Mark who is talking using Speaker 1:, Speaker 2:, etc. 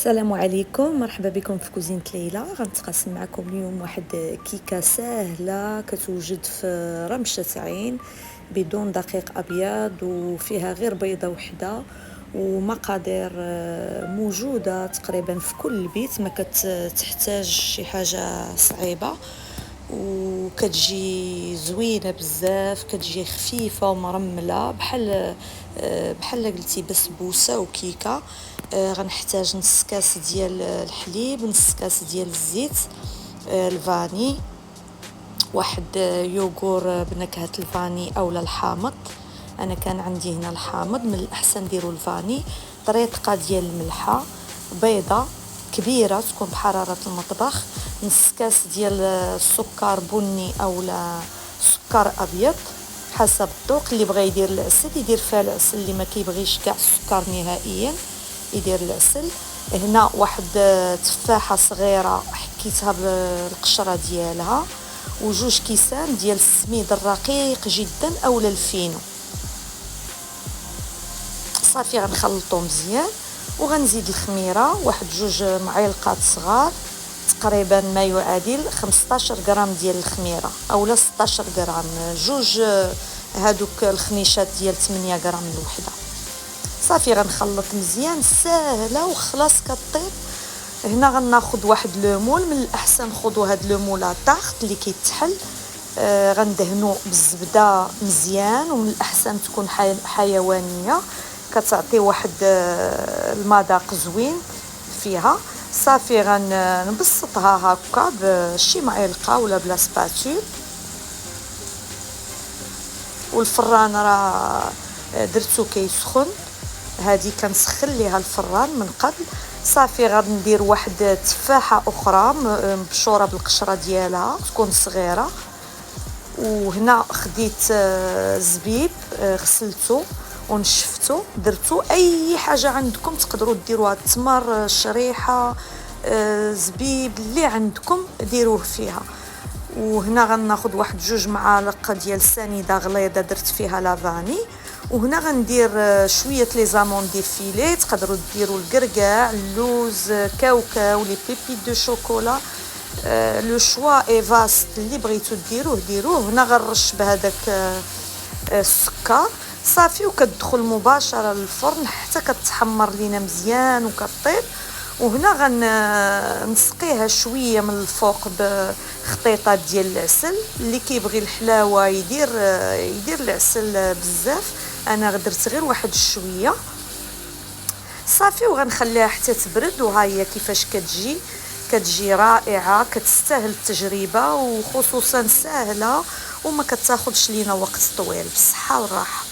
Speaker 1: السلام عليكم، مرحبا بكم في كوزينة ليلى. غنتقاسم معكم اليوم واحد كيكه ساهله كتوجد في رمشه عين بدون دقيق ابيض وفيها غير بيضه وحده ومقادير موجوده تقريبا في كل بيت، ما كتحتاج شي حاجه صعيبه وكتجي زوينه بزاف، كتجي خفيفه ومرمله بحال قلتي بسبوسه وكيكه. غنحتاج نص كاس ديال الحليب، نص كاس ديال الزيت الفاني، واحد يوغور بنكهه الفاني اولا الحامض. انا كان عندي هنا الحامض، من الاحسن ديروا الفاني. طريقه ديال الملحه، بيضه كبيره تكون بحراره المطبخ، نص كاس ديال السكر بني اولا سكر ابيض حسب الذوق. اللي بغى يدير العسل يدير فيها العسل، اللي ما كيبغيش كاع السكر نهائيا يدير العسل. هنا واحد تفاحه صغيره حكيتها بالقشره ديالها، وجوج كيسان ديال السميد الرقيق جدا اولا الفينو. صافي غنخلطو مزيان وغنزيد الخميره، واحد جوج معالق صغار، تقريبا ما يعادل 15 غرام ديال الخميره اولا 16 غرام، جوج هادوك الخنيشات ديال 8 غرام الوحده. صافي غنخلط مزيان، ساهله وخلاص كطيب. هنا غناخذ واحد لومول، من الاحسن خذوا هاد لومولا طاخت اللي كيتحل. غندهنو بالزبده مزيان، ومن الاحسن تكون حيوانيه كتعطي واحد المذاق زوين فيها. صافي غنبسطها هكا بشي معلقه ولا بلا سباتول، والفران راه درتو كيسخن، هذه كنسخن ليها الفران من قبل. صافي غندير واحد تفاحه اخرى مبشوره بالقشره ديالها تكون صغيره، وهنا خديت زبيب غسلته ونشفتو، درتو اي حاجه عندكم تقدروا ديروها، التمر، شريحه، زبيب اللي عندكم ديروه فيها. وهنا غناخذ واحد جوج معالق ديال سنيده غليظه درت فيها لافاني. وهنا غندير شويه لي زامون دي فيلي، تقدروا ديروا الكركاع، اللوز، كاوكاو، لي بيبي دو شوكولا، لو شوا اي فاست اللي بغيتو ديروه. هنا غنرش بهذاك السكر صافي، وكتدخل مباشره للفرن حتى كتحمر لينا مزيان وكطيب. وهنا غنسقيها شويه من الفوق بخطيطات ديال العسل، اللي كيبغي الحلاوه يدير العسل بزاف، انا درت غير واحد الشويه. صافي وغنخليها حتى تبرد، وها هي كيفاش كتجي رائعه، كتستاهل التجربه، وخصوصا ساهله وما كتاخذش لينا وقت طويل. بالصحه والراحه.